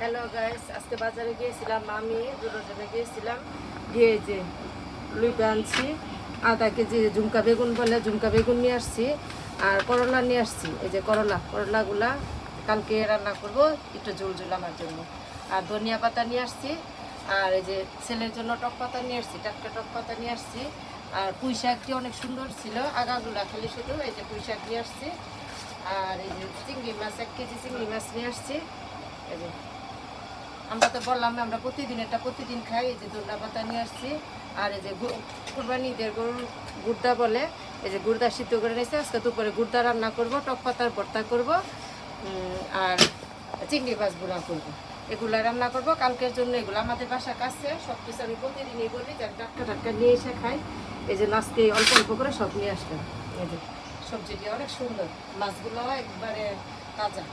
Hello guys, আজকে বাজারে গিয়েছিলাম, আমি দুজনে গিয়েছিলাম, গিয়ে যে লুইটা আনছি, আধা কেজি ঝুমকা বেগুন বলে ঝুমকা বেগুন নিয়ে আসছি, আর করলা নিয়ে আসছি। এই যে করলাগুলা কালকে রান্না করব, একটু ঝোল ঝোল আমার জন্য। আর ধনিয়া পাতা নিয়ে আসছি, আর এই যে ছেলের জন্য টক পাতা নিয়ে আসছি, টাটকা টক পাতা নিয়ে আসছি। আর পুঁই শাকটি অনেক সুন্দর ছিল, আগাগুলা খালি শুধু। এই যে পুঁই শাক নিয়ে আসছি, আর এই যে চিংড়ি মাছ 1 কেজি চিংড়ি মাছ নিয়ে আসছি। এই যে আমরা তো বললাম আমরা প্রতিদিন খাই। এই যে ধনিয়া পাতা নিয়ে আসছি, আর এই যে কুরবানি ঈদের গরুর গুড়দা বলে, এই যে গুড়দা সিদ্ধ করে নিয়েছি। আজকে দুপুরে গুড়দা রান্না করব, টক পাতার ভর্তা করব, আর চিংড়ি মাছ গুঁড়া করবো। এগুলা রান্না করব কালকের জন্য। এগুলো আমাদের বাসার কাছে, সব কিছু আমি প্রতিদিনই বলি যে টাটকা টাটকা নিয়ে এসে খাই। এই যে আজকে অল্প অল্প করে সব নিয়ে আসলাম। এই যে সবজিটি অনেক সুন্দর, মাছগুলো একবারে তাজা।